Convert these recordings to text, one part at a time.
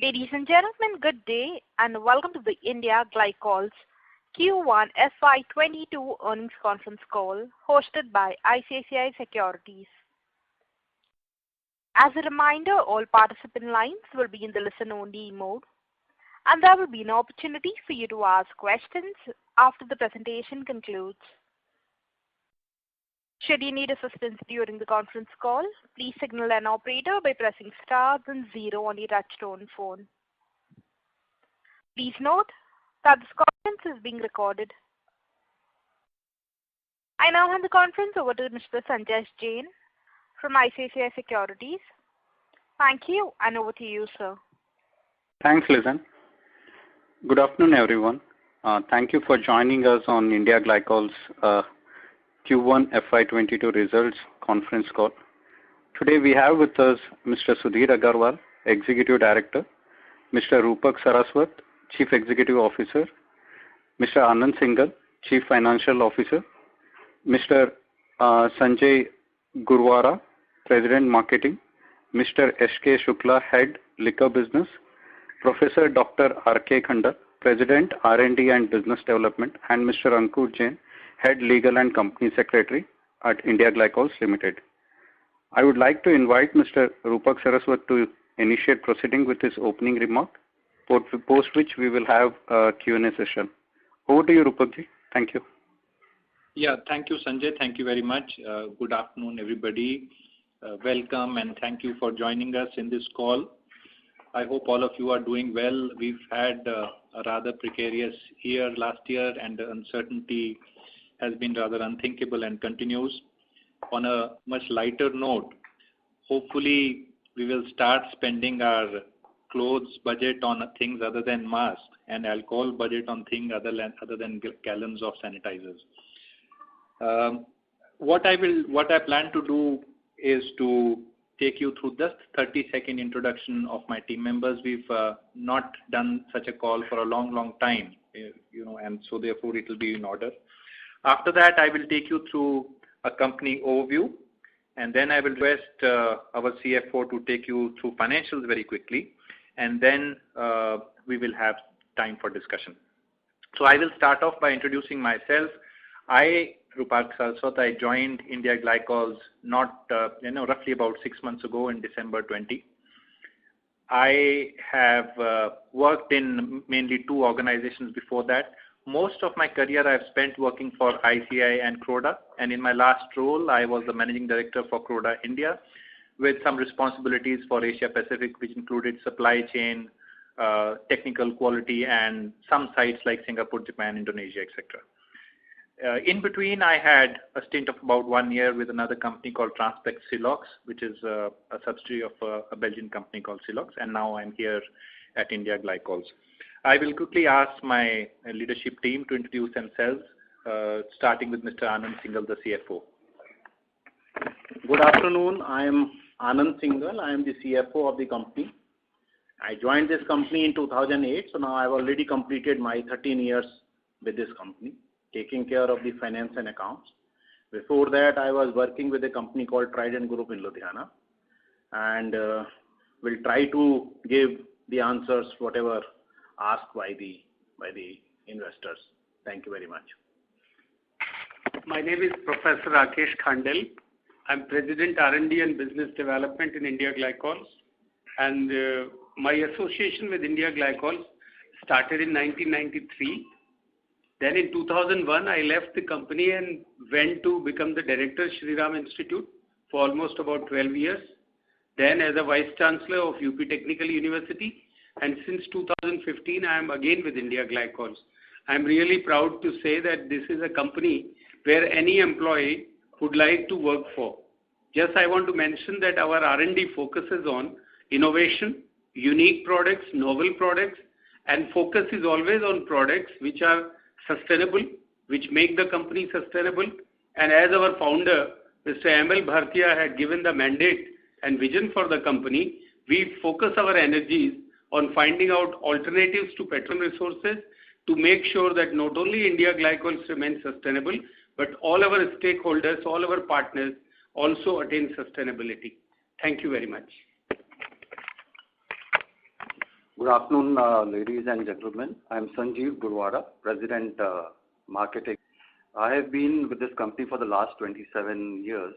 Ladies and gentlemen, good day and welcome to the India Glycols Q1 FY22 earnings conference call hosted by ICICI Securities. As a reminder, all participant lines will be in the listen-only mode, and there will be an opportunity for you to ask questions after the presentation concludes. Should you need assistance during the conference call, please signal an operator by pressing star then 0 on your touchtone phone. Please note that this conference is being recorded. I now hand the conference over to Mr. Sanjay Jain from ICICI Securities. Thank you, and over to you, sir. Thanks, Lizanne. Good afternoon, everyone. Thank you for joining us on India Glycols Q1 FY22 results conference call. Today we have with us Mr. Sudhir Agarwal, Executive Director, Mr. Rupak Saraswat, Chief Executive Officer, Mr. Anand Singhal, Chief Financial Officer, Mr. Sanjay Gurwara, President Marketing, Mr. S.K. Shukla, Head Liquor Business, Professor Dr. R.K. Khanda, President R&D and Business Development, and Mr. Ankur Jain, Head Legal and Company Secretary at India Glycols Limited. I would like to invite Mr. Rupak Saraswat to initiate proceeding with his opening remark, post which we will have a Q&A session. Over to you, Rupakji. Thank you. Yeah, thank you, Sanjay. Thank you very much. Good afternoon, everybody. Welcome and thank you for joining us in this call. I hope all of you are doing well. We've had a rather precarious year last year, and the uncertainty has been rather unthinkable and continues. On a much lighter note, hopefully we will start spending our clothes budget on things other than masks and alcohol budget on things other than gallons of sanitizers. What I plan to do is to take you through just 30-second introduction of my team members. We've not done such a call for a long time, and so therefore it will be in order. After that, I will take you through a company overview, and then I will request our CFO to take you through financials very quickly, and then we will have time for discussion. So I will start off by introducing myself. I, Rupak Saraswat, I joined India Glycols roughly about 6 months ago in December 20. I have worked in mainly 2 organizations before that. Most of my career I've spent working for ICI and Croda, and in my last role I was the Managing Director for Croda India with some responsibilities for Asia Pacific, which included supply chain, technical quality, and some sites like Singapore, Japan, Indonesia, etc. In between, I had a stint of about 1 year with another company called Transpex Silox, which is a subsidiary of a Belgian company called Silox, and now I'm here at India Glycols. I will quickly ask my leadership team to introduce themselves, starting with Mr. Anand Singhal, the CFO. Good afternoon. I am Anand Singhal. I am the CFO of the company. I joined this company in 2008, so now I've already completed my 13 years with this company, taking care of the finance and accounts. Before that, I was working with a company called Trident Group in Ludhiana, and will try to give the answers whatever asked by the investors. Thank you very much. My name is Professor Rakesh Khandel. I'm President R&D and Business Development in India Glycols, and my association with India Glycols started in 1993. Then in 2001, I left the company and went to become the director of Shri Ram Institute for almost about 12 years. Then as a Vice Chancellor of UP Technical University, and since 2015, I am again with India Glycols. I am really proud to say that this is a company where any employee would like to work for. Just I want to mention that our R&D focuses on innovation, unique products, novel products, and focus is always on products which are sustainable, which make the company sustainable. And as our founder, Mr. M.L. Bhartiya, had given the mandate and vision for the company, we focus our energies on finding out alternatives to petroleum resources to make sure that not only India Glycols remains sustainable, but all our stakeholders, all our partners also attain sustainability. Thank you very much. Good afternoon, ladies and gentlemen. I'm Sanjeev Gurwara, President, Marketing. I have been with this company for the last 27 years.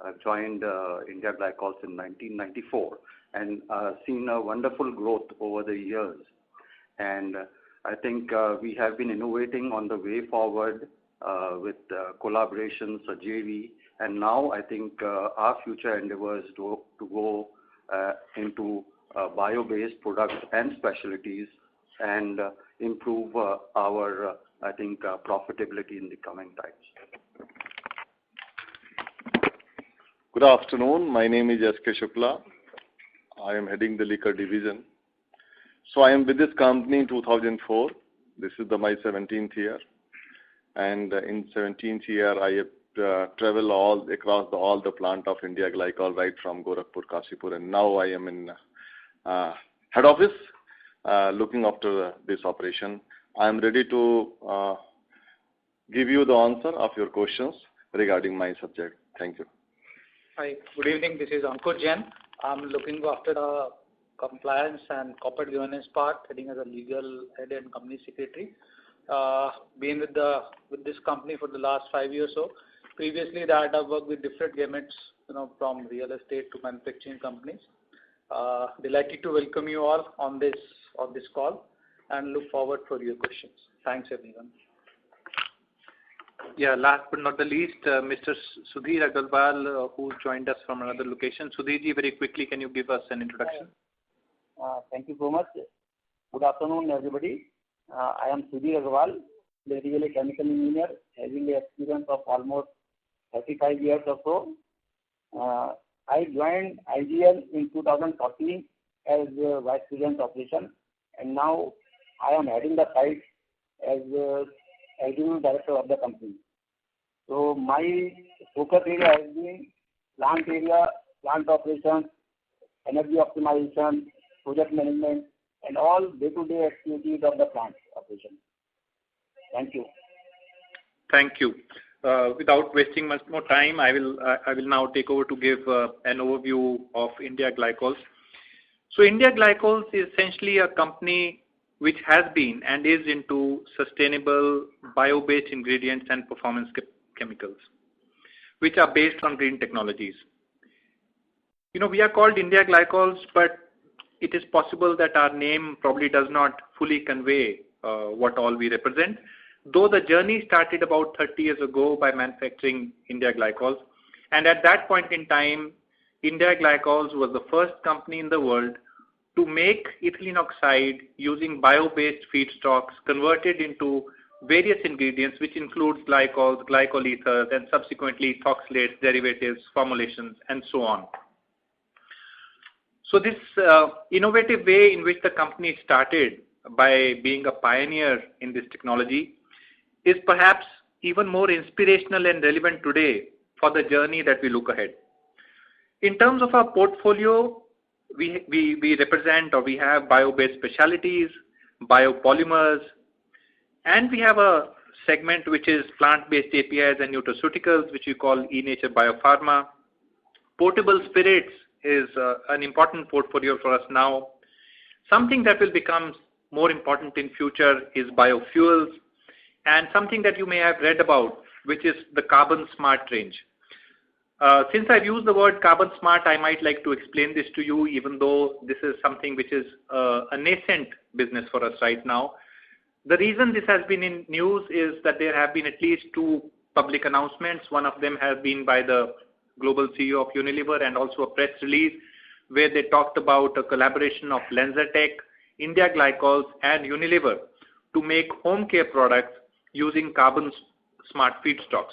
I've joined India Glycols in 1994 and seen a wonderful growth over the years. And I think we have been innovating on the way forward with collaborations, JV, and now I think our future endeavors to go into bio-based products and specialties and improve our, I think, profitability in the coming times. Good afternoon. My name is S.K. Shukla. I am heading the liquor division. So I am with this company in 2004. This is my 17th year. And in 17th year, I have traveled all across all the plant of India Glycol, right from Gorakhpur, Kashipur, and now I am in head office looking after this operation. I am ready to give you the answer of your questions regarding my subject. Thank you. Hi, good evening. This is Ankur Jain. I'm looking after the compliance and corporate governance part, heading as a legal head and company secretary. Been with this company for the last 5 years or so. Previously, that I've worked with different gametes, from real estate to manufacturing companies. Delighted to welcome you all on this call and look forward for your questions. Thanks, everyone. Yeah, last but not the least, Mr. Sudhir Agarwal, who joined us from another location. Sudhirji, very quickly, can you give us an introduction? Thank you so much. Good afternoon, everybody. I am Sudhir Agarwal, basically chemical engineer, having an experience of almost 35 years or so. I joined IGL in 2014 as Vice President Operation, and now I am heading the site as Executive Director of the company. So my focus area has been plant operations, energy optimization, project management, and all day-to-day activities of the plant operation. Thank you. Thank you. Without wasting much more time, I will now take over to give an overview of India Glycols. So India Glycols is essentially a company which has been and is into sustainable bio-based ingredients and performance chemicals, which are based on green technologies. We are called India Glycols, but it is possible that our name probably does not fully convey what all we represent. Though the journey started about 30 years ago by manufacturing India Glycols, and at that point in time, India Glycols was the first company in the world to make ethylene oxide using bio-based feedstocks converted into various ingredients, which includes glycols, glycol ethers, and subsequently ethoxylates, derivatives, formulations, and so on. So this innovative way in which the company started by being a pioneer in this technology is perhaps even more inspirational and relevant today for the journey that we look ahead. In terms of our portfolio, we represent, or we have bio-based specialties, biopolymers, and we have a segment which is plant-based APIs and nutraceuticals, which we call eNature Biopharma. Portable spirits is an important portfolio for us now. Something that will become more important in future is biofuels, and something that you may have read about, which is the Carbon Smart range. Since I've used the word Carbon Smart, I might like to explain this to you, even though this is something which is a nascent business for us right now. The reason this has been in news is that there have been at least 2 public announcements. One of them has been by the global CEO of Unilever, and also a press release where they talked about a collaboration of LanzaTech, India Glycols, and Unilever to make home care products using Carbon Smart feedstocks.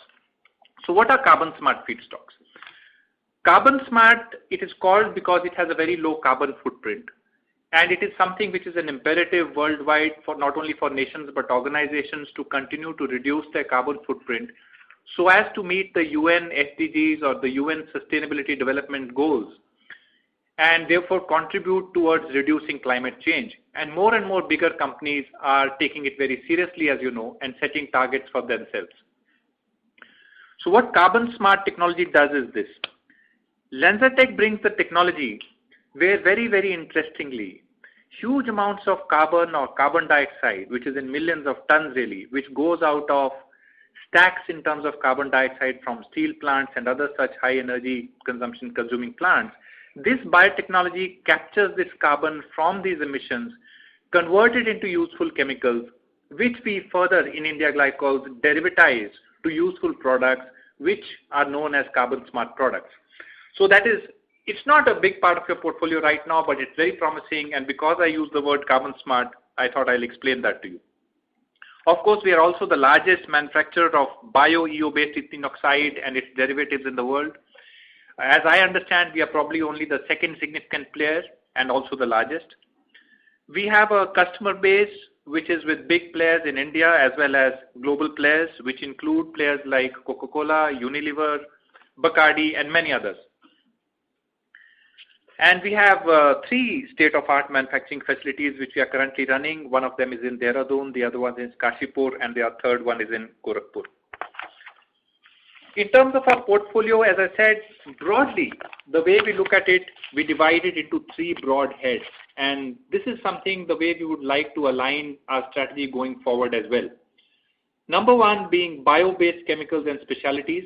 So what are Carbon Smart feedstocks? Carbon Smart, it is called because it has a very low carbon footprint, and it is something which is an imperative worldwide for not only for nations but organizations to continue to reduce their carbon footprint so as to meet the UN SDGs or the UN Sustainability Development Goals, and therefore contribute towards reducing climate change. And more bigger companies are taking it very seriously, as you know, and setting targets for themselves. So what Carbon Smart technology does is this. LanzaTech brings the technology where very interestingly, huge amounts of carbon or carbon dioxide, which is in millions of tons really, which goes out of stacks in terms of carbon dioxide from steel plants and other such high energy consuming plants. This biotechnology captures this carbon from these emissions, convert it into useful chemicals, which we further in India Glycols derivatize to useful products, which are known as carbon smart products. So that is, it's not a big part of your portfolio right now, but it's very promising. And because I use the word carbon smart, I thought I'll explain that to you. Of course, we are also the largest manufacturer of bio-EO-based ethylene oxide and its derivatives in the world. As I understand, we are probably only the second significant player and also the largest. We have a customer base which is with big players in India as well as global players, which include players like Coca-Cola, Unilever, Bacardi, and many others. And we have 3 state-of-art manufacturing facilities which we are currently running. One of them is in Dehradun, the other one is Kashipur, and the third one is in Gorakhpur. In terms of our portfolio, as I said, broadly, the way we look at it, we divide it into 3 broad heads. And this is something the way we would like to align our strategy going forward as well. Number 1 being bio-based chemicals and specialties.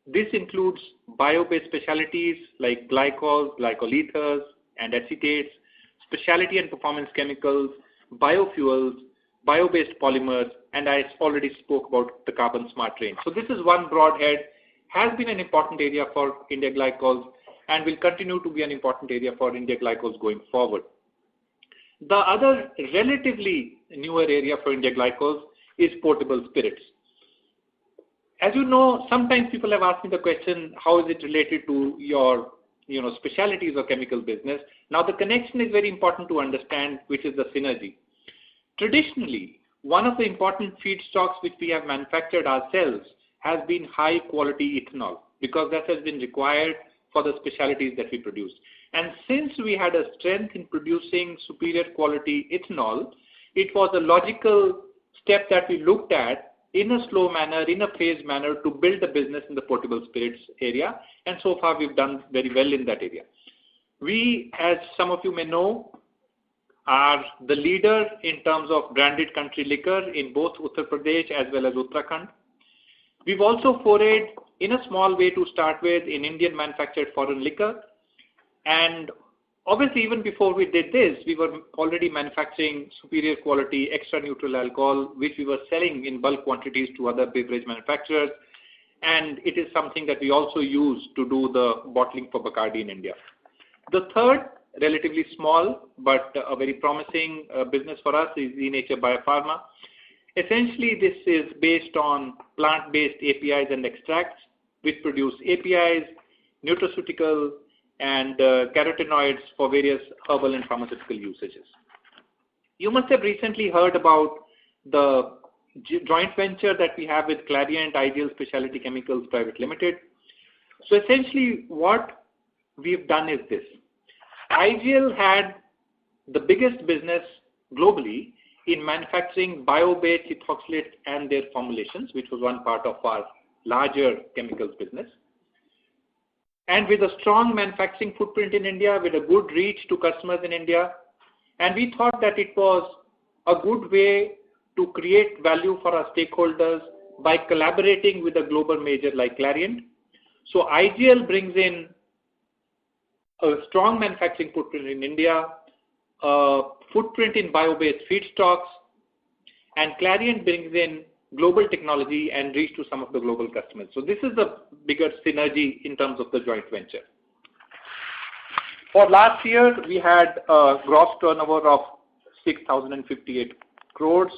This includes bio-based specialties like glycols, glycol ethers, and acetates, specialty and performance chemicals, biofuels, bio-based polymers, and I already spoke about the carbon smart range. So this is one broad head, has been an important area for India Glycols and will continue to be an important area for India Glycols going forward. The other relatively newer area for India Glycols is portable spirits. As you know, sometimes people have asked me the question, how is it related to your specialties or chemical business? Now the connection is very important to understand, which is the synergy. Traditionally, one of the important feedstocks which we have manufactured ourselves has been high quality ethanol, because that has been required for the specialties that we produce. And since we had a strength in producing superior quality ethanol, it was a logical step that we looked at in a slow manner, in a phased manner, to build a business in the portable spirits area. And so far we've done very well in that area. We, as some of you may know, are the leader in terms of branded country liquor in both Uttar Pradesh as well as Uttarakhand. We've also forayed in a small way to start with in Indian manufactured foreign liquor. And obviously even before we did this, we were already manufacturing superior quality extra neutral alcohol, which we were selling in bulk quantities to other beverage manufacturers. And it is something that we also use to do the bottling for Bacardi in India. The third, relatively small but a very promising business for us, is eNature Biopharma. Essentially, this is based on plant-based APIs and extracts, which produce APIs, nutraceutical, and carotenoids for various herbal and pharmaceutical usages. You must have recently heard about the joint venture that we have with Clariant Ideal Specialty Chemicals Private Limited. So essentially what we've done is this. Ideal had the biggest business globally in manufacturing bio-based ethoxylates and their formulations, which was one part of our larger chemicals business. And with a strong manufacturing footprint in India, with a good reach to customers in India, and we thought that it was a good way to create value for our stakeholders by collaborating with a global major like Clariant. So Ideal brings in a strong manufacturing footprint in India, a footprint in bio-based feedstocks, and Clariant brings in global technology and reach to some of the global customers. So this is the bigger synergy in terms of the joint venture. For last year, we had a gross turnover of 6,058 crores.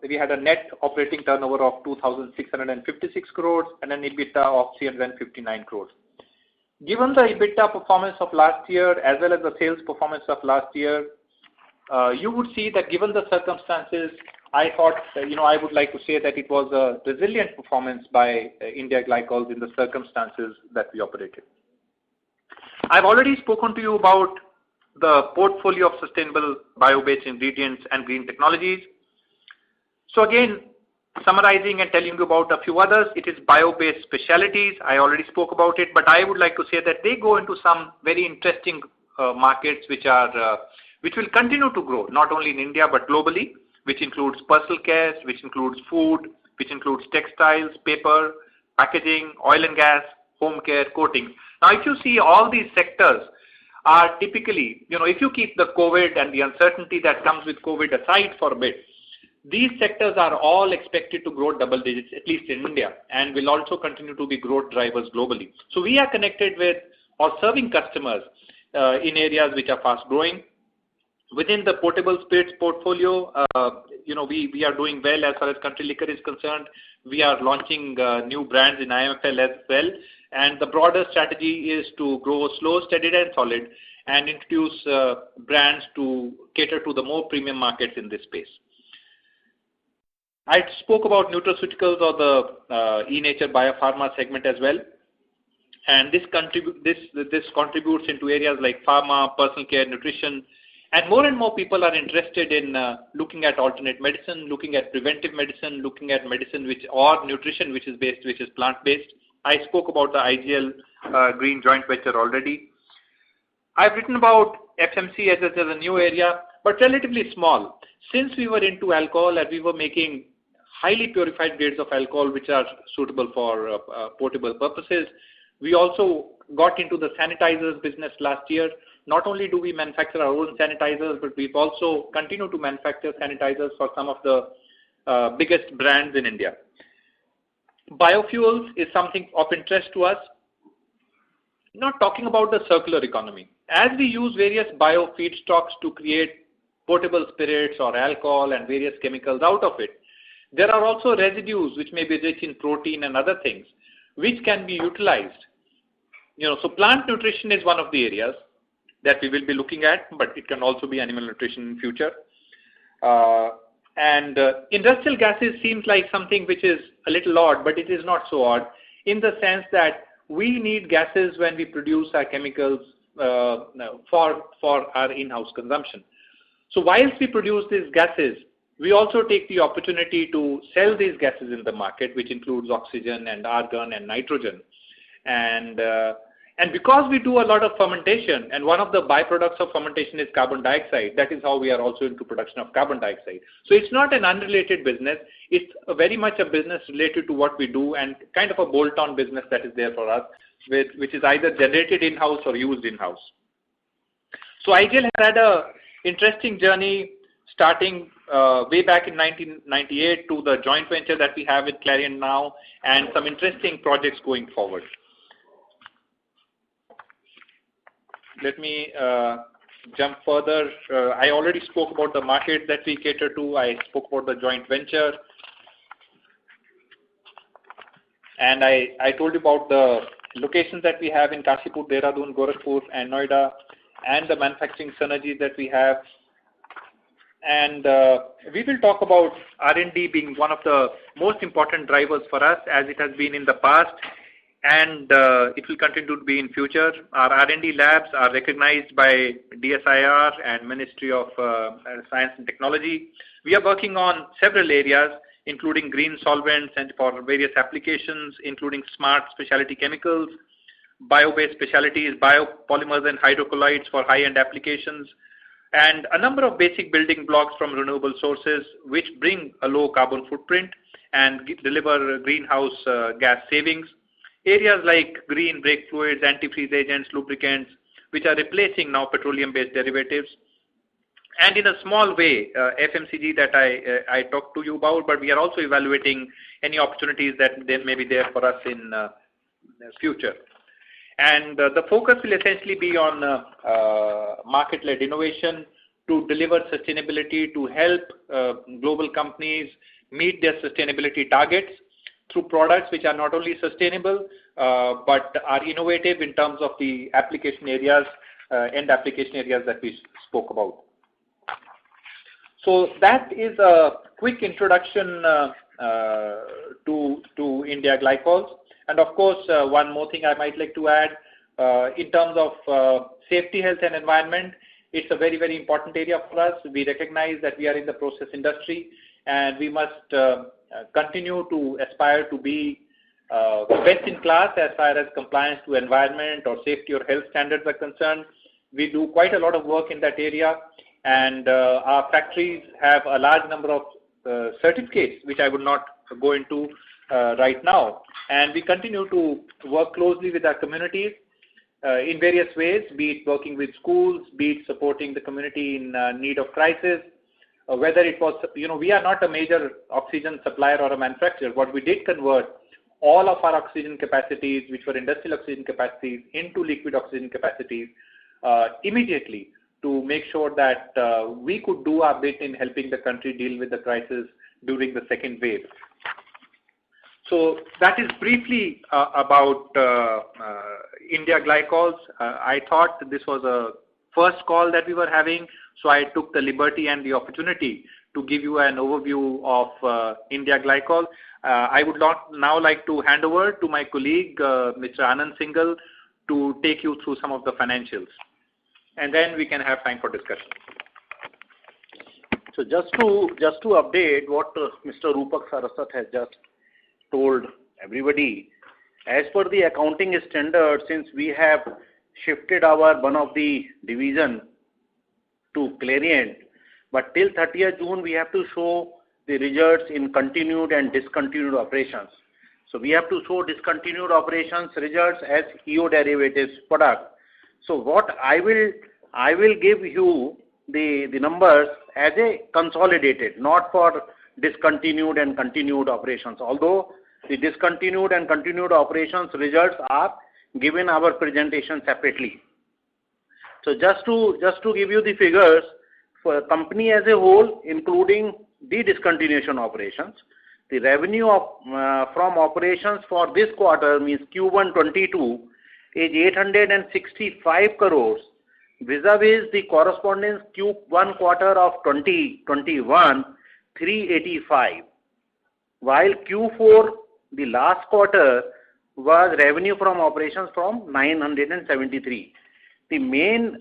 We had a net operating turnover of 2,656 crores and an EBITDA of 359 crores. Given the EBITDA performance of last year as well as the sales performance of last year, you would see that given the circumstances, I thought, I would like to say that it was a resilient performance by India Glycols in the circumstances that we operated. I've already spoken to you about the portfolio of sustainable bio-based ingredients and green technologies. So again, summarizing and telling you about a few others, it is bio-based specialties. I already spoke about it, but I would like to say that they go into some very interesting markets which are which will continue to grow, not only in India but globally, which includes personal care, which includes food, which includes textiles, paper, packaging, oil and gas, home care, coatings. Now, if you see, all these sectors are typically, if you keep the COVID and the uncertainty that comes with COVID aside for a bit, these sectors are all expected to grow double digits, at least in India, and will also continue to be growth drivers globally. So we are connected with or serving customers in areas which are fast growing. Within the portable spirits portfolio, we are doing well as far as country liquor is concerned. We are launching new brands in IMFL as well. And the broader strategy is to grow slow, steady and solid and introduce brands to cater to the more premium markets in this space. I spoke about nutraceuticals or the e-nature biopharma segment as well. And this contributes into areas like pharma, personal care, nutrition. And more people are interested in looking at alternate medicine, looking at preventive medicine, looking at medicine or nutrition which is plant-based. I spoke about the IGL Green joint venture already. I've written about FMC as a new area, but relatively small. Since we were into alcohol and we were making highly purified grades of alcohol which are suitable for portable purposes, we also got into the sanitizers business last year. Not only do we manufacture our own sanitizers, but we've also continued to manufacture sanitizers for some of the biggest brands in India. Biofuels is something of interest to us. Not talking about the circular economy. As we use various bio feedstocks to create portable spirits or alcohol and various chemicals out of it, there are also residues which may be rich in protein and other things which can be utilized. So plant nutrition is one of the areas that we will be looking at, but it can also be animal nutrition in future. And industrial gases seems like something which is a little odd, but it is not so odd in the sense that we need gases when we produce our chemicals for our in-house consumption. So whilst we produce these gases, we also take the opportunity to sell these gases in the market, which includes oxygen and argon and nitrogen. And because we do a lot of fermentation, and one of the byproducts of fermentation is carbon dioxide, that is how we are also into production of carbon dioxide. So it's not an unrelated business. It's very much a business related to what we do and kind of a bolt-on business that is there for us, which is either generated in-house or used in-house. So IGL has had an interesting journey starting way back in 1998 to the joint venture that we have with Clariant now, and some interesting projects going forward. Let me jump further. I already spoke about the market that we cater to. I spoke about the joint venture. And I told you about the locations that we have in Kashipur, Dehradun, Gorakhpur and Noida, and the manufacturing synergies that we have. And we will talk about R&D being one of the most important drivers for us, as it has been in the past, and it will continue to be in future. Our R&D labs are recognized by DSIR and Ministry of Science and Technology. We are working on several areas, including green solvents and for various applications, including smart specialty chemicals, bio-based specialties, biopolymers and hydrocolloids for high-end applications, and a number of basic building blocks from renewable sources which bring a low carbon footprint and deliver greenhouse gas savings. Areas like green brake fluids, antifreeze agents, lubricants, which are replacing now petroleum-based derivatives. And in a small way, FMCG that I talked to you about, but we are also evaluating any opportunities that may be there for us in the future. And the focus will essentially be on market-led innovation to deliver sustainability, to help global companies meet their sustainability targets through products which are not only sustainable, but are innovative in terms of the application areas, end application areas that we spoke about. So that is a quick introduction to India Glycols. And of course, one more thing I might like to add, in terms of safety, health and environment, it's a very, very important area for us. We recognize that we are in the process industry and we must continue to aspire to be best in class as far as compliance to environment or safety or health standards are concerned. We do quite a lot of work in that area. and our factories have a large number of certificates, which I would not go into right now. And we continue to work closely with our communities in various ways, be it working with schools, be it supporting the community in need of crisis, whether it was, we are not a major oxygen supplier or a manufacturer. What we did convert all of our oxygen capacities, which were industrial oxygen capacities, into liquid oxygen capacities immediately to make sure that we could do our bit in helping the country deal with the crisis during the second wave. So that is briefly about India Glycols. I thought this was a first call that we were having, so I took the liberty and the opportunity to give you an overview of India Glycols. I would now like to hand over to my colleague, Mr. Anand Singhal, to take you through some of the financials. And then we can have time for discussion. So just to update what Mr. Rupak Saraswat has just told everybody, as per the accounting standard, since we have shifted our one of the division to Clariant, but till 30th June we have to show the results in continued and discontinued operations. So we have to show discontinued operations results as EO derivatives product. So what I will give you the numbers as a consolidated, not for discontinued and continued operations. Although the discontinued and continued operations results are given our presentation separately. So just to give you the figures for a company as a whole, including the discontinuation operations, the revenue from operations for this quarter, means Q1 22, is 865 crores vis-a-vis the corresponding Q1 quarter of 2021, 385, while Q4, the last quarter, was revenue from operations from 973. The main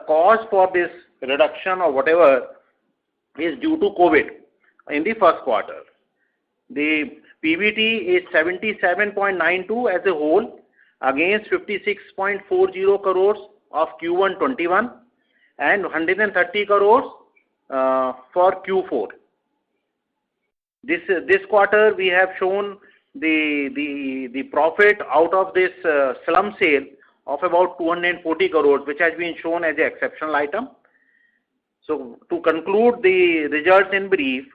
cause for this reduction or whatever is due to COVID in the first quarter. The PBT is 77.92 as a whole against 56.40 crores of Q1 21 and 130 crores for Q4. This quarter we have shown the profit out of this slum sale of about 240 crores, which has been shown as an exceptional item. So to conclude the results in brief,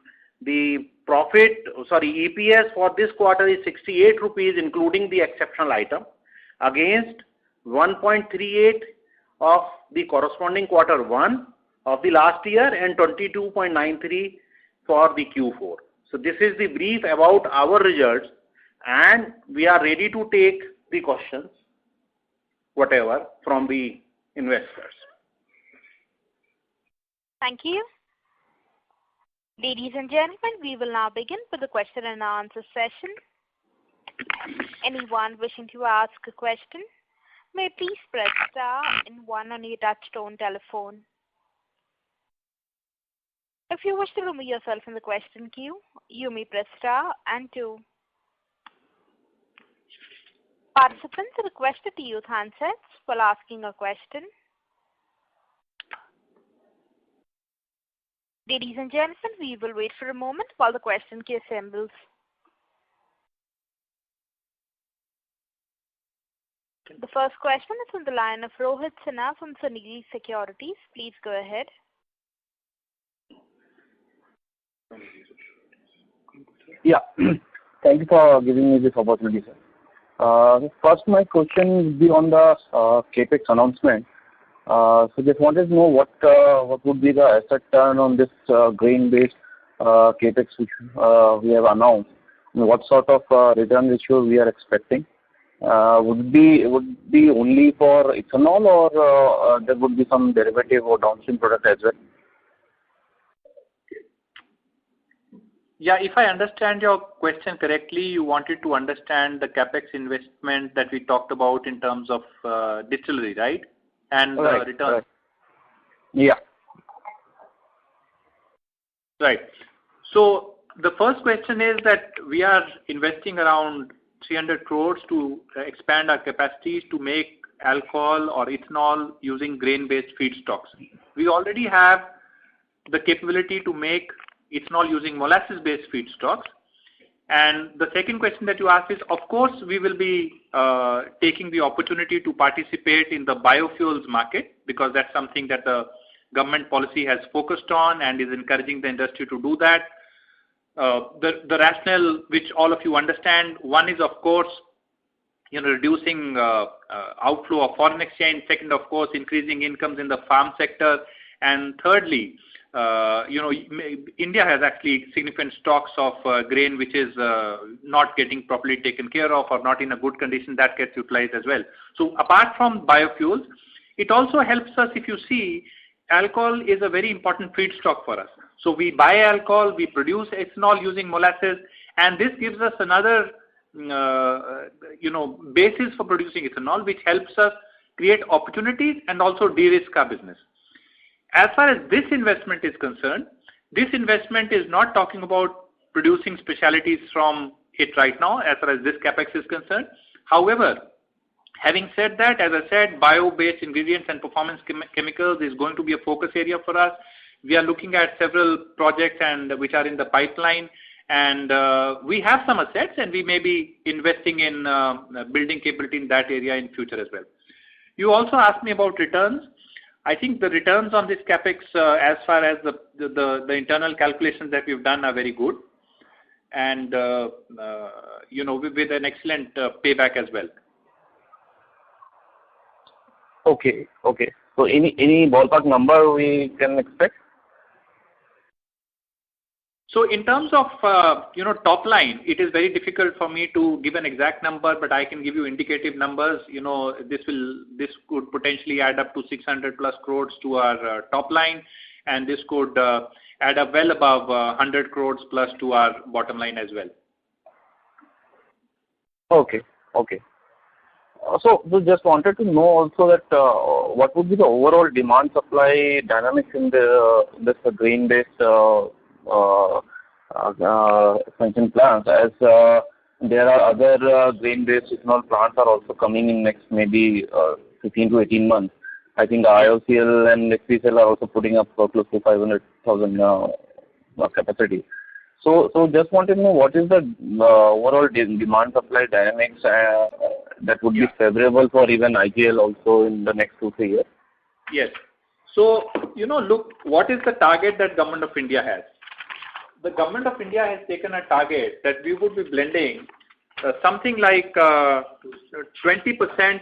the EPS for this quarter is 68 rupees including the exceptional item against 1.38 of the corresponding quarter 1 of the last year and 22.93 for the Q4. So this is the brief about our results, and we are ready to take the questions, whatever, from the investors. Thank you. Ladies and gentlemen, we will now begin with the question and answer session. Anyone wishing to ask a question may please press star and 1 on your touchtone telephone. If you wish to remove yourself from the question queue, you may press star and 2. Participants are requested to use handsets while asking a question. Ladies and gentlemen, we will wait for a moment while the question queue assembles. The first question is from the line of Rohit Sinha from Sunidhi Securities. Please go ahead. Yeah, thank you for giving me this opportunity, sir. First, my question will be on the capex announcement. So just wanted to know what would be the asset turn on this grain-based capex which we have announced. And what sort of return ratio we are expecting? Would be only for ethanol, or there would be some derivative or downstream product as well? Yeah, if I understand your question correctly, you wanted to understand the capex investment that we talked about in terms of distillery, right? And right, return. Right. Yeah. Right. So the first question is that we are investing around 300 crores to expand our capacities to make alcohol or ethanol using grain-based feedstocks. We already have the capability to make ethanol using molasses-based feedstocks. And the second question that you asked is, of course, we will be taking the opportunity to participate in the biofuels market, because that's something that the government policy has focused on and is encouraging the industry to do that. The rationale which all of you understand, one is, of course, reducing outflow of foreign exchange. Second, of course, increasing incomes in the farm sector. And thirdly, India has actually significant stocks of grain which is not getting properly taken care of or not in a good condition, that gets utilized as well. So apart from biofuels, it also helps us. If you see, alcohol is a very important feedstock for us. So we buy alcohol, we produce ethanol using molasses, and this gives us another basis for producing ethanol, which helps us create opportunities and also de-risk our business. As far as this investment is concerned, this investment is not talking about producing specialties from it right now as far as this capex is concerned. However, having said that, as I said, bio-based ingredients and performance chemicals is going to be a focus area for us. We are looking at several projects which are in the pipeline, and we have some assets, and we may be investing in building capability in that area in future as well. You also asked me about returns. I think the returns on this capex, as far as the internal calculations that we've done, are very good, and with an excellent payback as well. Okay. So any ballpark number we can expect? So in terms of top line, it is very difficult for me to give an exact number, but I can give you indicative numbers. This could potentially add up to 600 plus crores to our top line, and this could add up well above 100 crores plus to our bottom line as well. Okay. So we just wanted to know also that what would be the overall demand supply dynamics in this grain-based expansion plants, as there are other grain-based ethanol plants are also coming in next maybe 15 to 18 months. I think IOCL and XPCL are also putting up close to 500,000 capacity. So just wanted to know what is the overall demand supply dynamics that would be favorable for even IGL also in the next 2-3 years? Yes. So, look, what is the target that Government of India has? The Government of India has taken a target that we would be blending something like 20%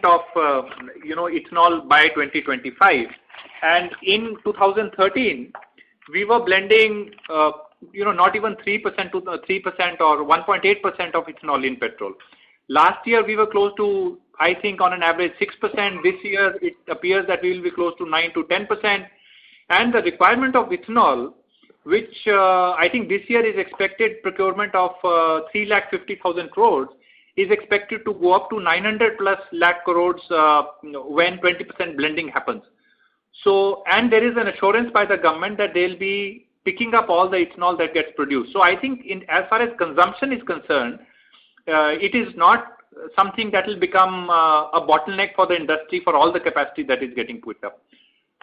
of ethanol by 2025, and in 2013 we were blending not even 3% to 3% or 1.8% of ethanol in petrol. Last year we were close to, I think, on an average 6%. This year it appears that we will be close to 9 to 10%, and the requirement of ethanol, which I think this year is expected procurement of 350,000 crores, is expected to go up to 900 plus lakh crores when 20% blending happens. So, and there is an assurance by the government that they'll be picking up all the ethanol that gets produced. So I think as far as consumption is concerned, it is not something that will become a bottleneck for the industry for all the capacity that is getting put up.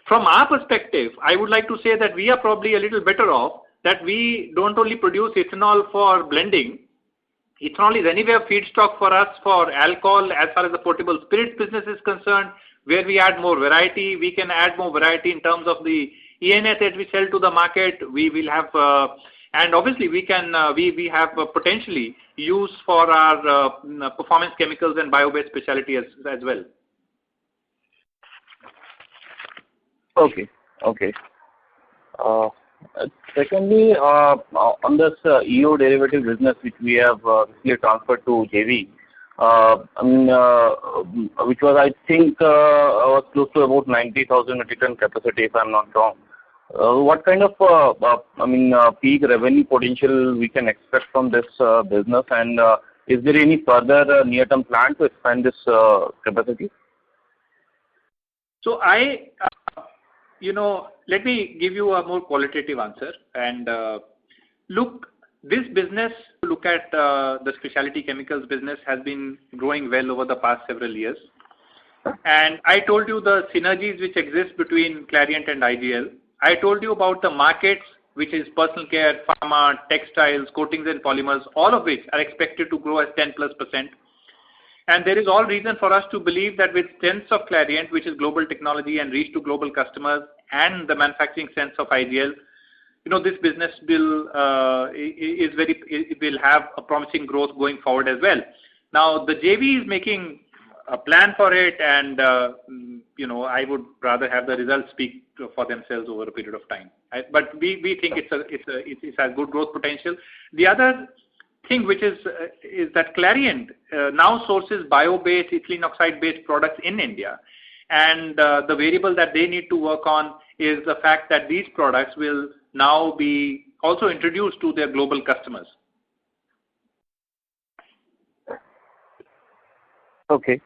From our perspective, I would like to say that we are probably a little better off, that we don't only produce ethanol for blending. Ethanol is anyway a feedstock for us for alcohol. As far as the potable spirits business is concerned, where we add more variety, we can add more variety in terms of the ENA that we sell to the market. We will have, and obviously we can, we have potentially use for our performance chemicals and bio-based specialty as well. Okay. Secondly, on this EO derivative business which we have recently transferred to JV, which was, I think, was close to about 90,000 metric ton capacity, if I'm not wrong. What kind of peak revenue potential we can expect from this business, and is there any further near-term plan to expand this capacity? So let me give you a more qualitative answer. And look, this business, look at the specialty chemicals business, has been growing well over the past several years. And I told you the synergies which exist between Clariant and IGL. I told you about the markets, which is personal care, pharma, textiles, coatings and polymers, all of which are expected to grow at 10+%. And there is all reason for us to believe that with strengths of Clariant, which is global technology and reach to global customers, and the manufacturing strengths of IGL, this business will have a promising growth going forward as well. Now, the JV is making a plan for it, and I would rather have the results speak for themselves over a period of time. But we think it has good growth potential. The other thing which is that Clariant now sources bio-based, ethylene oxide-based products in India, and the variable that they need to work on is the fact that these products will now be also introduced to their global customers. Okay.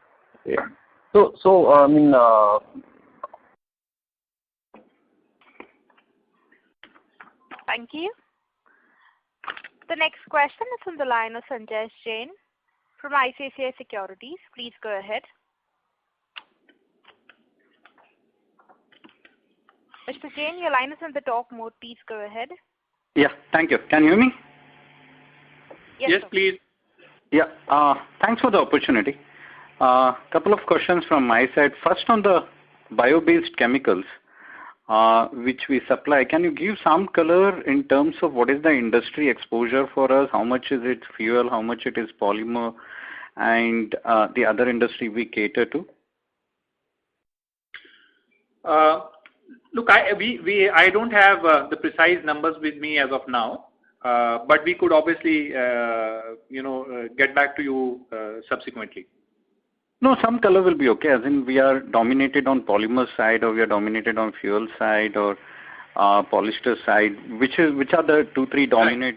Yeah. So I mean. Thank you. The next question is from the line of Sanjay Jain from ICICI Securities. Please go ahead. Mr. Jain, your line is in the talk mode. Please go ahead. Yeah, thank you. Can you hear me? Yes, please. Yeah, thanks for the opportunity. Couple of questions from my side. First, on the bio-based chemicals, which we supply, can you give some color in terms of what is the industry exposure for us? How much is it fuel? How much it is polymer? And the other industry we cater to? Look, I don't have the precise numbers with me as of now, but we could obviously, get back to you subsequently. No, some color will be okay. As in, we are dominated on polymer side, or we are dominated on fuel side, or polyester side. Which are the 2-3 dominant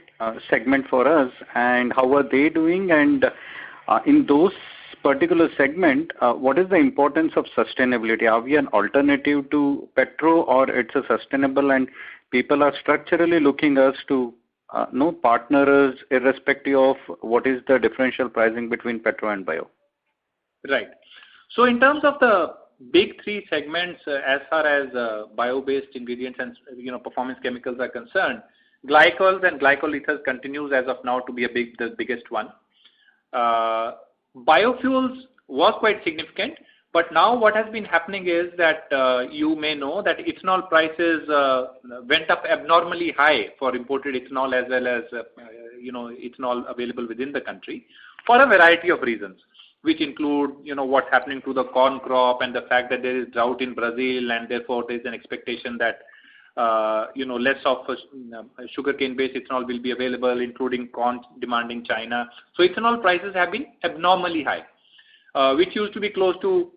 segment for us, and how are they doing? And in those particular segment, what is the importance of sustainability? Are we an alternative to petro, or it's a sustainable, and people are structurally looking us to partner us irrespective of what is the differential pricing between petro and bio? Right. So in terms of the big 3 segments, as far as bio-based ingredients and performance chemicals are concerned, glycols and glycol ethers continues as of now to be the biggest one. Biofuels was quite significant, but now what has been happening is that you may know that ethanol prices went up abnormally high for imported ethanol as well as ethanol available within the country for a variety of reasons, which include what's happening to the corn crop and the fact that there is drought in Brazil, and therefore there is an expectation that less of sugarcane based ethanol will be available, including corn demand in China. So ethanol prices have been abnormally high, which used to be close to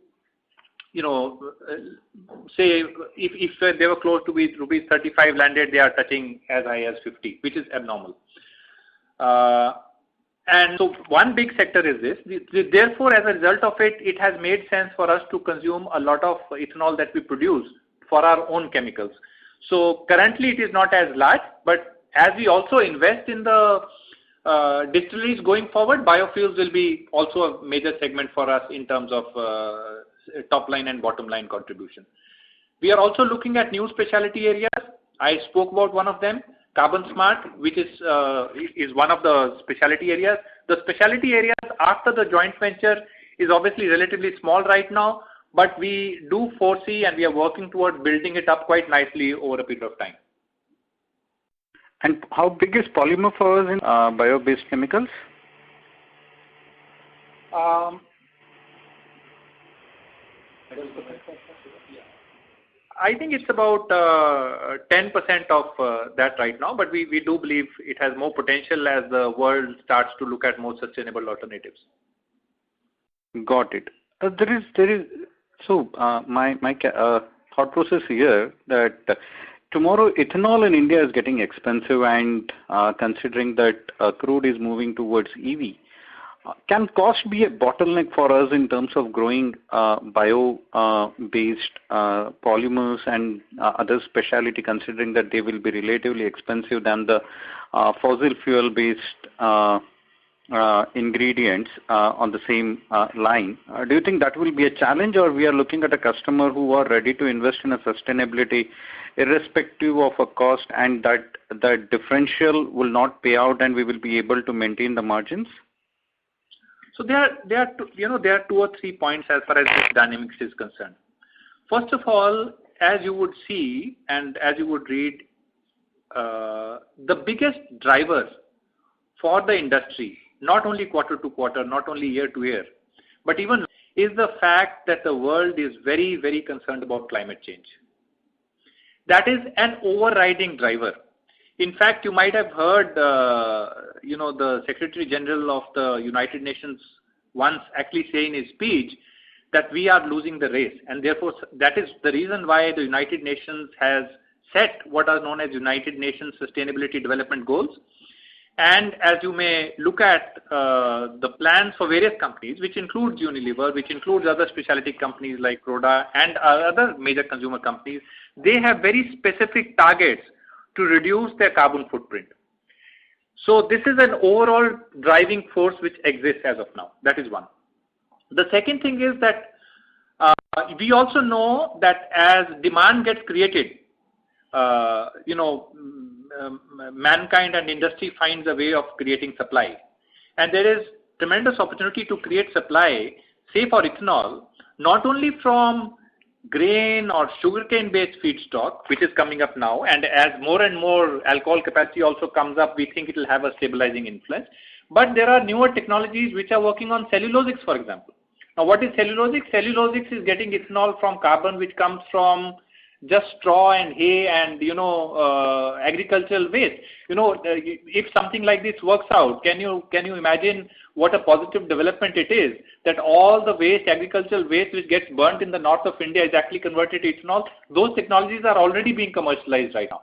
say if they were close to be rupees 35 landed, they are touching as high as 50, which is abnormal. And so one big sector is this. Therefore, as a result of it, it has made sense for us to consume a lot of ethanol that we produce for our own chemicals. So currently it is not as large, but as we also invest in the distilleries going forward, biofuels will be also a major segment for us in terms of top line and bottom line contribution. We are also looking at new specialty areas. I spoke about one of them, Carbon Smart, which is one of the specialty areas. The specialty areas after the joint venture is obviously relatively small right now, but we do foresee and we are working towards building it up quite nicely over a period of time. And how big is polymer for us in bio-based chemicals? I think it's about 10% of that right now, but we do believe it has more potential as the world starts to look at more sustainable alternatives. Got it. So my thought process here that tomorrow ethanol in India is getting expensive, and considering that crude is moving towards EV, can cost be a bottleneck for us in terms of growing bio-based polymers and other specialty, considering that they will be relatively expensive than the fossil fuel-based ingredients on the same line. Do you think that will be a challenge, or we are looking at a customer who are ready to invest in a sustainability irrespective of a cost, and that the differential will not pay out and we will be able to maintain the margins? So there are 2 or 3 points as far as this dynamics is concerned. First of all, as you would see and as you would read, the biggest drivers for the industry, not only quarter to quarter, not only year to year, but even is the fact that the world is very, very concerned about climate change. That is an overriding driver. In fact, you might have heard, the Secretary General of the United Nations once actually say in his speech that we are losing the race, and therefore that is the reason why the United Nations has set what are known as United Nations Sustainability Development Goals. And as you may look at the plans for various companies, which includes Unilever, which includes other specialty companies like Croda and other major consumer companies, they have very specific targets to reduce their carbon footprint. So this is an overall driving force which exists as of now. That is one. The second thing is that we also know that as demand gets created, mankind and industry finds a way of creating supply. And there is tremendous opportunity to create supply, say for ethanol, not only from grain or sugarcane based feedstock, which is coming up now, and as more and more alcohol capacity also comes up, we think it will have a stabilizing influence. But there are newer technologies which are working on cellulosics, for example. Now what is cellulosics? Cellulosics is getting ethanol from carbon which comes from just straw and hay and agricultural waste. If something like this works out, can you imagine what a positive development it is that all the waste, agricultural waste which gets burnt in the north of India is actually converted to ethanol? Those technologies are already being commercialized right now.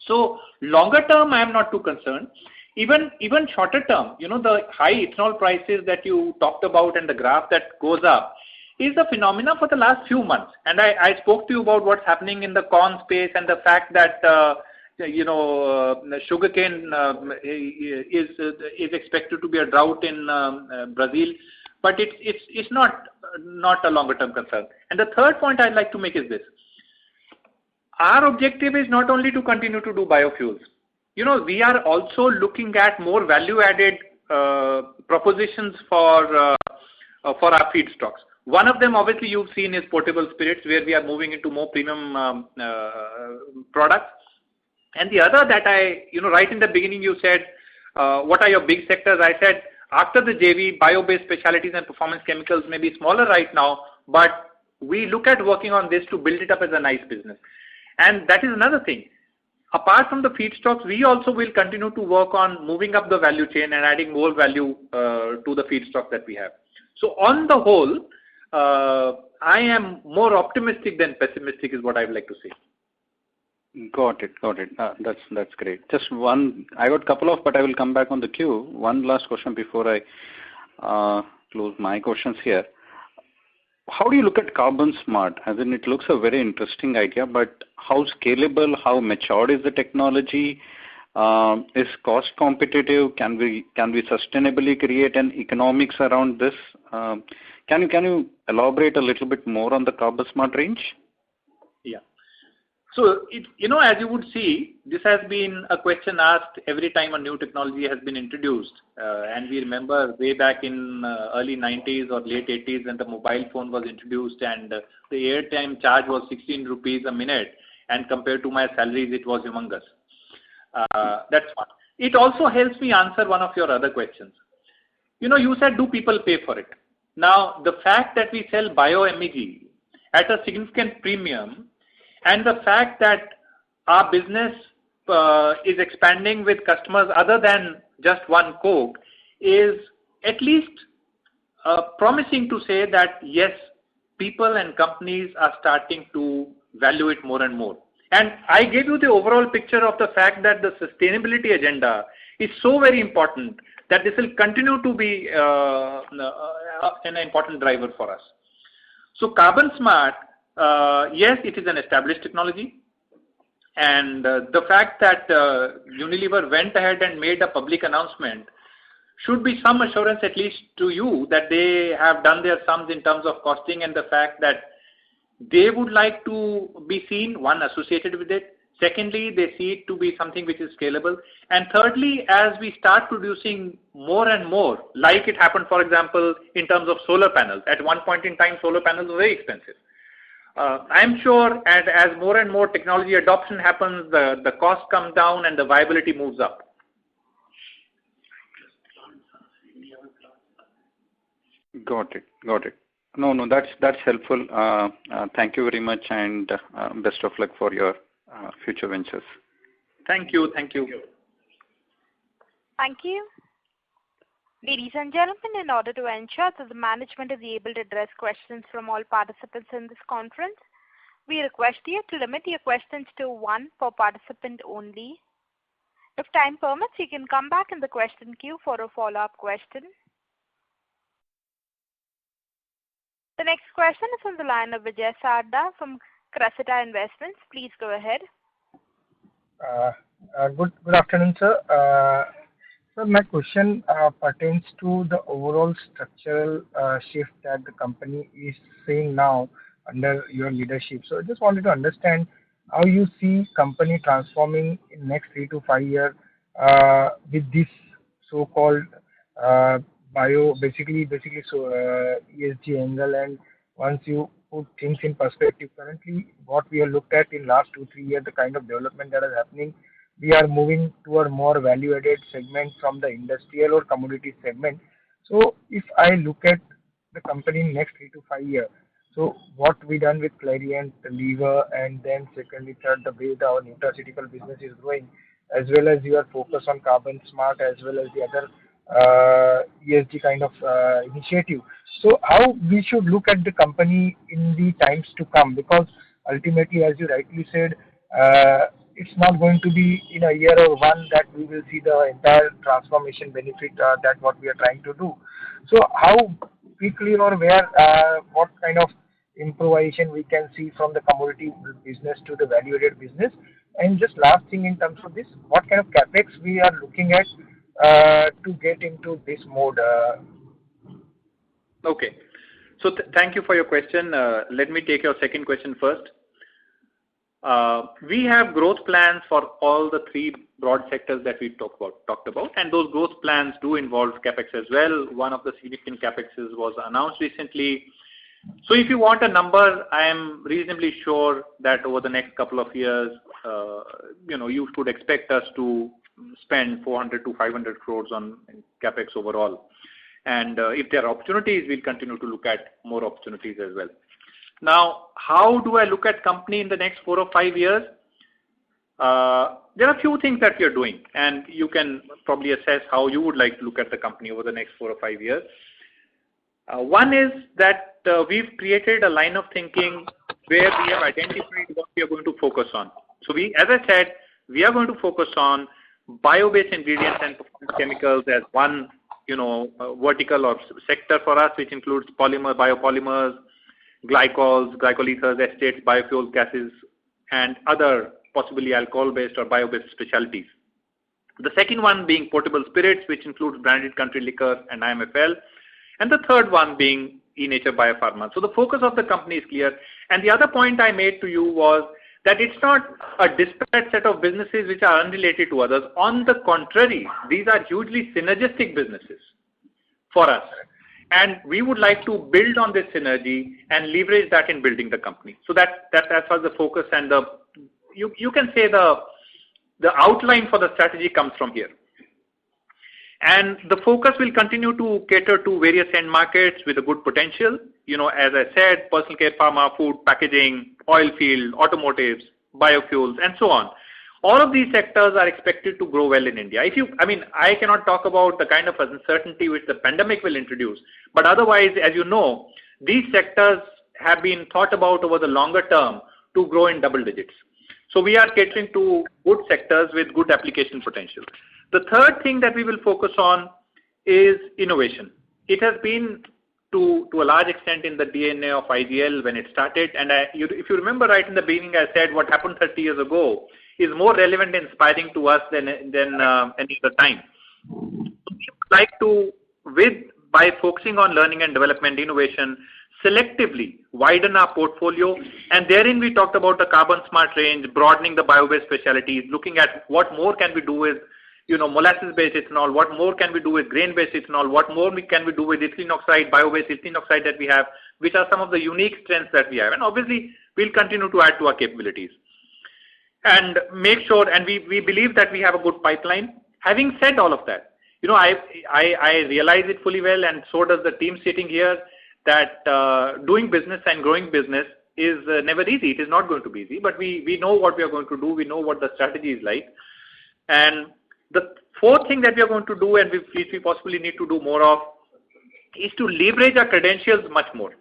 So longer term, I am not too concerned. Even shorter term, the high ethanol prices that you talked about and the graph that goes up is a phenomena for the last few months. And I spoke to you about what's happening in the corn space and the fact that sugarcane is expected to be a drought in Brazil, but it's not a longer term concern. And the third point I'd like to make is this: our objective is not only to continue to do biofuels. We are also looking at more value added propositions for our feedstocks. One of them, obviously, you've seen is portable spirits, where we are moving into more premium products. And the other that right in the beginning you said, what are your big sectors? I said, after the JV, bio-based specialties and performance chemicals may be smaller right now, but we look at working on this to build it up as a nice business. And that is another thing. Apart from the feedstocks, we also will continue to work on moving up the value chain and adding more value to the feedstock that we have. So on the whole, I am more optimistic than pessimistic is what I would like to say. Got it. That's great. Just one, I got a couple of, but I will come back on the queue. One last question before I close my questions here. How do you look at Carbon Smart? As in, it looks a very interesting idea, but how scalable, how matured is the technology? Is cost competitive? Can we sustainably create an economics around this? Can you elaborate a little bit more on the Carbon Smart range? Yeah. So, as you would see, this has been a question asked every time a new technology has been introduced. And we remember way back in early 90s or late 80s when the mobile phone was introduced and the airtime charge was 16 rupees a minute. And compared to my salaries, it was humongous. That's one. It also helps me answer one of your other questions. You said, do people pay for it? Now, the fact that we sell bio-MEG at a significant premium, and the fact that our business is expanding with customers other than just one Coke is at least promising to say that yes, people and companies are starting to value it more and more. And I gave you the overall picture of the fact that the sustainability agenda is so very important that this will continue to be an important driver for us. So Carbon Smart, yes, it is an established technology, and the fact that Unilever went ahead and made a public announcement should be some assurance at least to you that they have done their sums in terms of costing and the fact that they would like to be seen, one, associated with it. Secondly, they see it to be something which is scalable. And thirdly, as we start producing more and more, like it happened, for example, in terms of solar panels. At one point in time, solar panels were very expensive. I'm sure as more and more technology adoption happens, the cost comes down and the viability moves up. Got it. No, that's helpful. Thank you very much, and best of luck for your future ventures. Thank you. Thank you. Ladies and gentlemen, in order to ensure that the management is able to address questions from all participants in this conference, we request you to limit your questions to one per participant only. If time permits, you can come back in the question queue for a follow-up question. The next question is on the line of Vijay Sarda from Cressida Investments. Please go ahead. Good afternoon, sir. So my question pertains to the overall structural shift that the company is seeing now under your leadership. So I just wanted to understand how you see company transforming in next 3 to 5 years with this so-called basically ESG angle, and once you put things in perspective, currently what we have looked at in last 2-3 years, the kind of development that is happening, we are moving toward more value-added segment from the industrial or commodity segment. So if I look at the company in next 3 to 5 years, so what we done with Clariant, Lever, and then secondly, third, the way our nutraceutical business is growing, as well as your focus on carbon smart, as well as the other ESG kind of initiative. So how we should look at the company in the times to come, because ultimately, as you rightly said, it's not going to be in a year or one that we will see the entire transformation benefit that what we are trying to do. So how quickly or where, what kind of improvisation we can see from the commodity business to the value-added business? And just last thing in terms of this, what kind of capex we are looking at to get into this mode? Okay. So thank you for your question. Let me take your second question first. We have growth plans for all the 3 broad sectors that we talked about, and those growth plans do involve capex as well. One of the significant capexes was announced recently. So if you want a number, I am reasonably sure that over the next couple of years, you could expect us to spend 400 to 500 crores on capex overall. And if there are opportunities, we'll continue to look at more opportunities as well. Now, how do I look at company in the next 4 or 5 years? There are a few things that we are doing, and you can probably assess how you would like to look at the company over the next 4 or 5 years. One is that we've created a line of thinking where we have identified what we are going to focus on. So as I said, we are going to focus on bio-based ingredients and performance chemicals as one, vertical or sector for us, which includes biopolymers, glycols, glycol ethers, estates, biofuel gases, and other possibly alcohol-based or bio-based specialties. The second one being portable spirits, which includes branded country liquor and IMFL. And the third one being e-nature biopharma. So the focus of the company is clear. And the other point I made to you was that it's not a disparate set of businesses which are unrelated to others. On the contrary, these are hugely synergistic businesses for us. And we would like to build on this synergy and leverage that in building the company. So that's the focus, and you can say the outline for the strategy comes from here. And the focus will continue to cater to various end markets with a good potential. As I said, personal care, pharma, food, packaging, oil field, automotives, biofuels, and so on. All of these sectors are expected to grow well in India. I cannot talk about the kind of uncertainty which the pandemic will introduce, but otherwise, as you know, these sectors have been thought about over the longer term to grow in double digits. So we are catering to good sectors with good application potential. The third thing that we will focus on is innovation. It has been to a large extent in the DNA of IGL when it started, and if you remember right in the beginning, I said what happened 30 years ago is more relevant and inspiring to us than any other time. We would like to, by focusing on learning and development, innovation, selectively widen our portfolio, and therein we talked about the carbon smart range, broadening the bio-based specialties, looking at what more can we do with molasses-based ethanol, what more can we do with grain-based ethanol, what more can we do with ethylene oxide, bio-based ethylene oxide that we have, which are some of the unique strengths that we have. And obviously, we'll continue to add to our capabilities. And make sure, and we believe that we have a good pipeline. Having said all of that, I realize it fully well, and so does the team sitting here, that doing business and growing business is never easy. It is not going to be easy, but we know what we are going to do. We know what the strategy is like. And the fourth thing that we are going to do, and which we possibly need to do more of, is to leverage our credentials much more.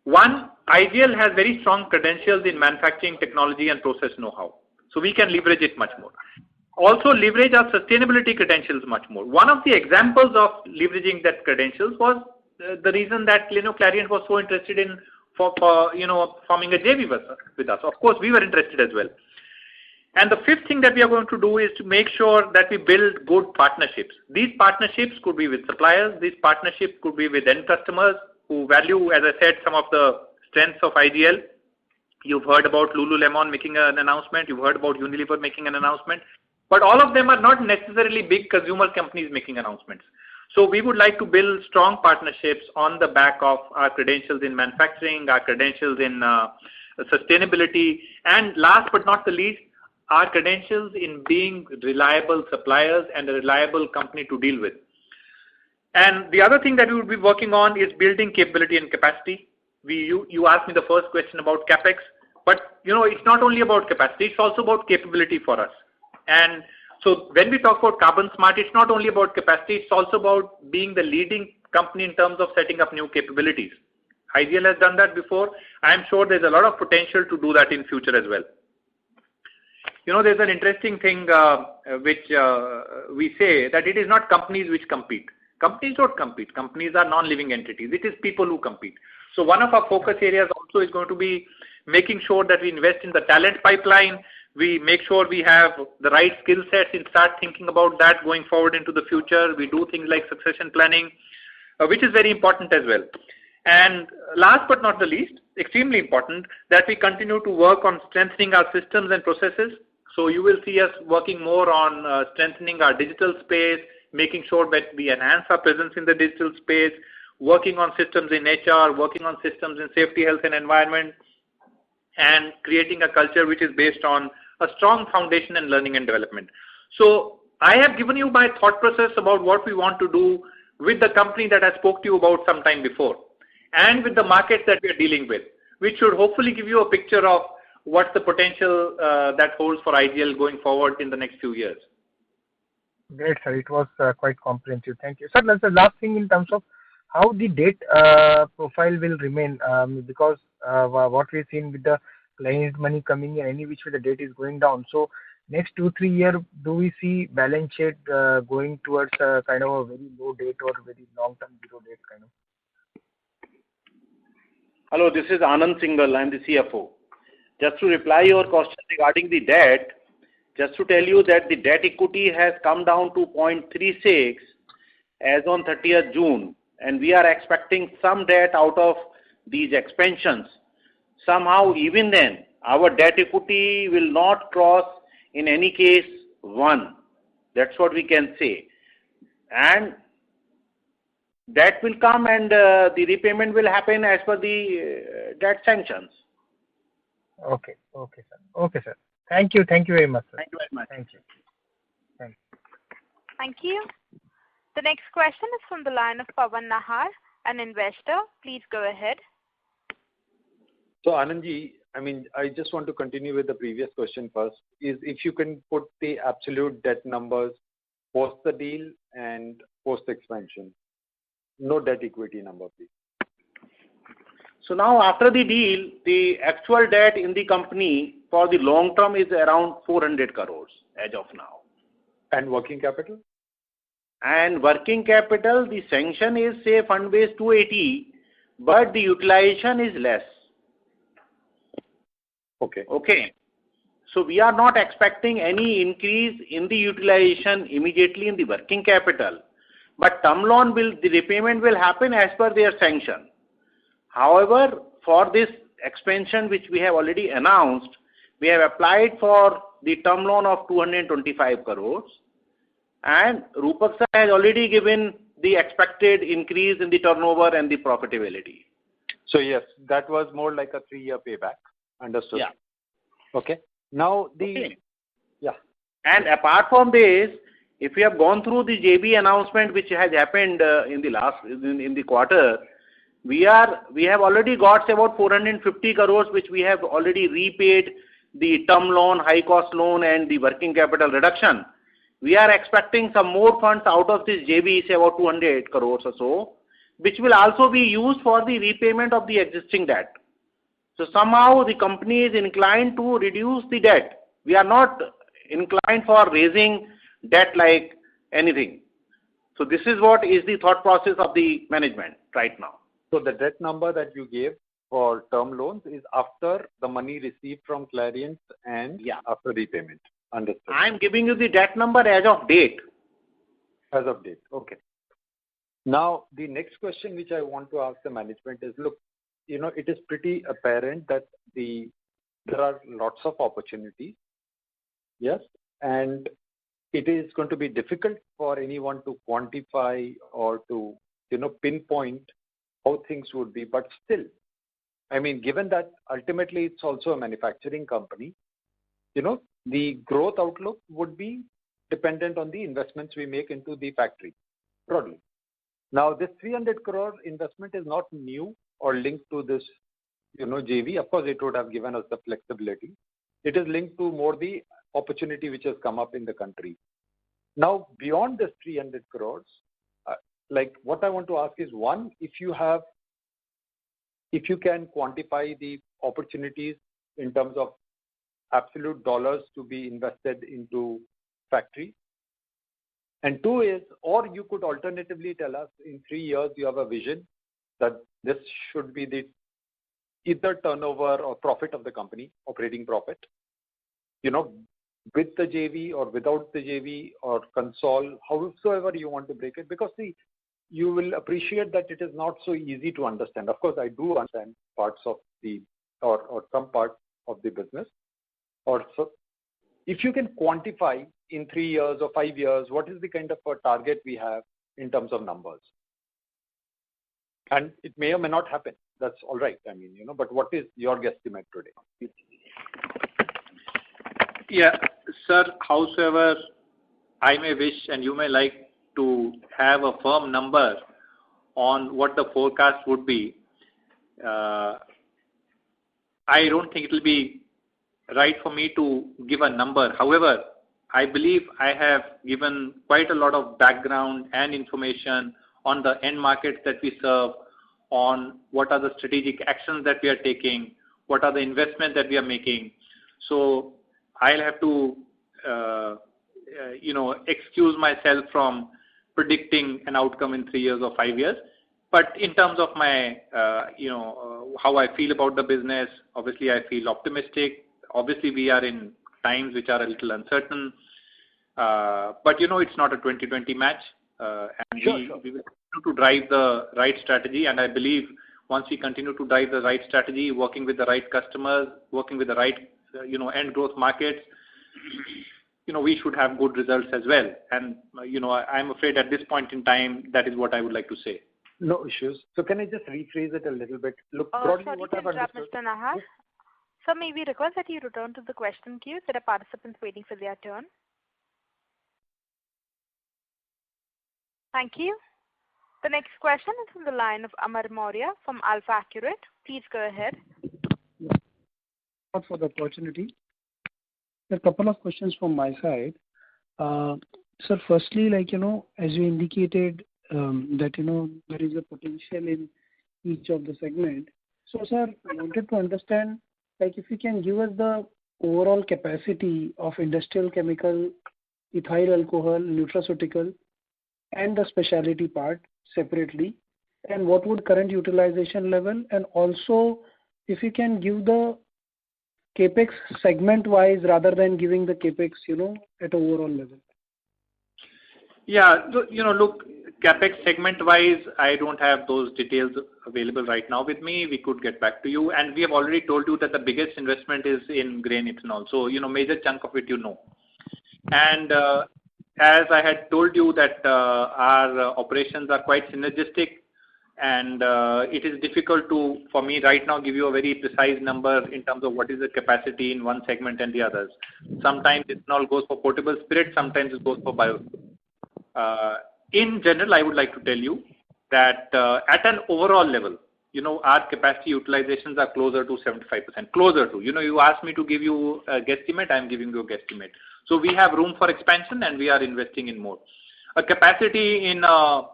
One, IGL has very strong credentials in manufacturing technology and process know-how. So we can leverage it much more. Also leverage our sustainability credentials much more. One of the examples of leveraging that credentials was the reason that Clariant was so interested in forming a JV with us. Of course, we were interested as well. And the fifth thing that we are going to do is to make sure that we build good partnerships. These partnerships could be with suppliers. These partnerships could be with end customers who value, as I said, some of the strengths of IGL. You've heard about Lululemon making an announcement. You've heard about Unilever making an announcement. But all of them are not necessarily big consumer companies making announcements. So we would like to build strong partnerships on the back of our credentials in manufacturing, our credentials in sustainability, and last but not the least, our credentials in being reliable suppliers and a reliable company to deal with. And the other thing that we would be working on is building capability and capacity. You asked me the first question about CapEx, but it's not only about capacity, it's also about capability for us. And so when we talk about carbon smart, it's not only about capacity, it's also about being the leading company in terms of setting up new capabilities. IGL has done that before. I'm sure there's a lot of potential to do that in future as well. There's an interesting thing which we say, that it is not companies which compete. Companies don't compete. Companies are non-living entities. It is people who compete. So one of our focus areas also is going to be making sure that we invest in the talent pipeline. We make sure we have the right skill sets and start thinking about that going forward into the future. We do things like succession planning, which is very important as well. And last but not the least, extremely important, that we continue to work on strengthening our systems and processes. So you will see us working more on strengthening our digital space, making sure that we enhance our presence in the digital space, working on systems in HR, working on systems in safety, health and environment, and creating a culture which is based on a strong foundation in learning and development. So I have given you my thought process about what we want to do with the company that I spoke to you about some time before, and with the markets that we are dealing with, which should hopefully give you a picture of what's the potential that holds for IGL going forward in the next few years. Great, sir. It was quite comprehensive. Thank you. Sir, that's the last thing in terms of how the debt profile will remain, because what we've seen with the client money coming in, any which way the debt is going down. So next 2-3 years, do we see balance sheet going towards kind of a very low debt or very long-term zero debt kind of? Hello, this is Anand Singhal. I'm the CFO. Just to reply your question regarding the debt, just to tell you that the debt equity has come down to 0.36 as on 30th June, and we are expecting some debt out of these expansions. Somehow, even then, our debt equity will not cross, in any case, 1. That's what we can say. And that will come, and the repayment will happen as per the debt sanctions. Okay, sir. Thank you very much, sir. Thank you very much. Thank you. Thank you. The next question is from the line of Pawan Nahar, an investor. Please go ahead. So Anandji, I just want to continue with the previous question first, is if you can put the absolute debt numbers post the deal and post expansion. No debt equity number, please. So now after the deal, the actual debt in the company for the long term is around 400 crores as of now. And working capital? And working capital, the sanction is say fund base 280, but the utilization is less. Okay. So we are not expecting any increase in the utilization immediately in the working capital. but term loan the repayment will happen as per their sanction. However, for this expansion which we have already announced, we have applied for the term loan of 225 crores, and Rupak sir has already given the expected increase in the turnover and the profitability. So yes, that was more like a 3-year payback. Understood. Yeah. Okay. Now Okay. Yeah. And apart from this, if we have gone through the JB announcement which has happened in the quarter, we have already got about 450 crores which we have already repaid the term loan, high cost loan and the working capital reduction. We are expecting some more funds out of this JB, say about 200 crores or so, which will also be used for the repayment of the existing debt. So somehow the company is inclined to reduce the debt. We are not inclined for raising debt like anything. So this is what is the thought process of the management right now. So the debt number that you gave for term loans is after the money received from Clariant and after repayment. Understood. I am giving you the debt number as of date. As of date. Okay. Now, the next question which I want to ask the management is, look, it is pretty apparent that there are lots of opportunities. Yes. And it is going to be difficult for anyone to quantify or to, pinpoint how things would be. But still, I mean, given that ultimately it's also a manufacturing company, the growth outlook would be dependent on the investments we make into the factory, broadly. Now, this 300 crore investment is not new or linked to this, JV. Of course, it would have given us the flexibility. It is linked to more the opportunity which has come up in the country. Now, beyond this 300 crores, what I want to ask is, one, if you can quantify the opportunities in terms of absolute dollars to be invested into factory. And two is, or you could alternatively tell us in 3 years you have a vision that this should be the either turnover or profit of the company, operating profit, with the JV or without the JV or console, however you want to break it. Because see, you will appreciate that it is not so easy to understand. Of course, I do understand parts of or some parts of the business. Or so, if you can quantify in 3 years or 5 years, what is the kind of a target we have in terms of numbers? And it may or may not happen. That's all right. I mean, but what is your guesstimate today? Yeah, sir, howsoever I may wish and you may like to have a firm number on what the forecast would be, I don't think it will be right for me to give a number. However, I believe I have given quite a lot of background and information on the end markets that we serve, on what are the strategic actions that we are taking, what are the investments that we are making. So I'll have to, excuse myself from predicting an outcome in 3 years or 5 years. But in terms of my, how I feel about the business, obviously I feel optimistic. Obviously we are in times which are a little uncertain. But it's not a 2020 match. And we will continue to drive the right strategy. And I believe once we continue to drive the right strategy, working with the right customers, working with the right, end growth markets, we should have good results as well. And, I'm afraid at this point in time, that is what I would like to say. No issues. So can I just rephrase it a little bit? Look, broadly sorry what to I've interrupt, understood. Mr. Nahar. So may we request that you return to the question queue? There are participants waiting for their turn. Thank you. The next question is from the line of Amar Maurya from Alpha Accurate. Please go ahead. For the opportunity. A couple of questions from my side. Sir, firstly, as you indicated, that, there is a potential in each of the segment. So, sir, I wanted to understand, if you can give us the overall capacity of industrial chemical, ethyl alcohol, nutraceutical, and the specialty part separately, and what would current utilization level, and also if you can give the capex segment wise rather than giving the capex, at overall level. Yeah, look, CapEx segment-wise, I don't have those details available right now with me. We could get back to you. And we have already told you that the biggest investment is in grain ethanol. So, major chunk of it And as I had told you that our operations are quite synergistic, and it is difficult for me right now give you a very precise number in terms of what is the capacity in one segment and the others. Sometimes ethanol goes for potable spirit, sometimes it goes for biofuel. In general, I would like to tell you that at an overall level, our capacity utilizations are closer to 75%. Closer to. You asked me to give you a guesstimate, I am giving you a guesstimate. So we have room for expansion and we are investing in more. A capacity in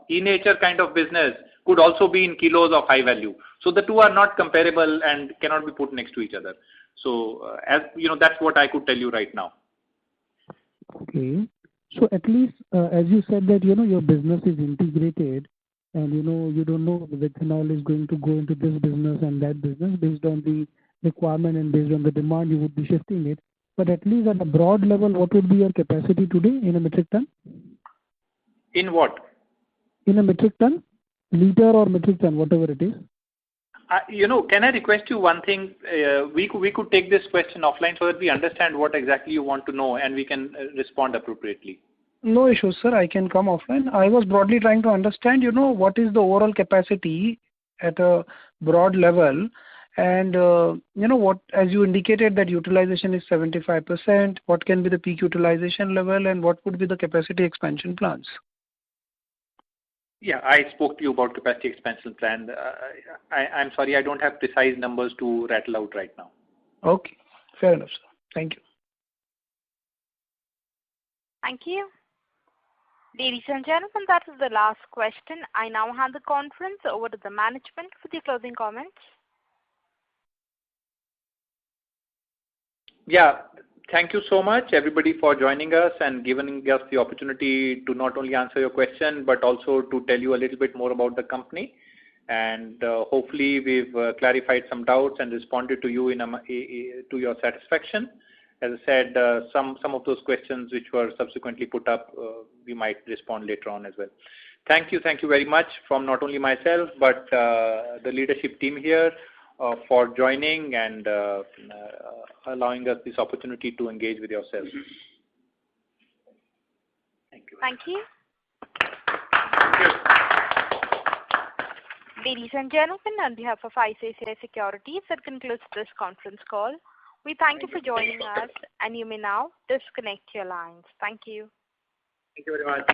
e-nature kind of business could also be in kilos of high value. So the two are not comparable and cannot be put next to each other. So that's what I could tell you right now. Okay. So at least, as you said that, your business is integrated and, you don't know if ethanol is going to go into this business and that business based on the requirement and based on the demand, you would be shifting it. But at least at a broad level, what would be your capacity today in a metric ton? In what? In a metric ton? Liter or metric ton, whatever it is. Can I request you one thing? We could take this question offline so that we understand what exactly you want to know and we can respond appropriately. No issues, sir. I can come offline. I was broadly trying to understand, what is the overall capacity at a broad level and, what, as you indicated that utilization is 75%, what can be the peak utilization level and what would be the capacity expansion plans? Yeah, I spoke to you about capacity expansion plan. I'm sorry, I don't have precise numbers to rattle out right now. Okay, fair enough, sir. Thank you. Thank you. Ladies and gentlemen, that is the last question. I now hand the conference over to the management for the closing comments. Yeah, thank you so much everybody for joining us and giving us the opportunity to not only answer your question but also to tell you a little bit more about the company. And hopefully we've clarified some doubts and responded to you to your satisfaction. As I said, some of those questions which were subsequently put up, we might respond later on as well. Thank you very much from not only myself but the leadership team here for joining and allowing us this opportunity to engage with yourselves. Thank you. Thank you. Ladies and gentlemen, on behalf of ICICI Securities, that concludes this conference call. We thank you for joining us and you may now disconnect your lines. Thank you. Thank you very much.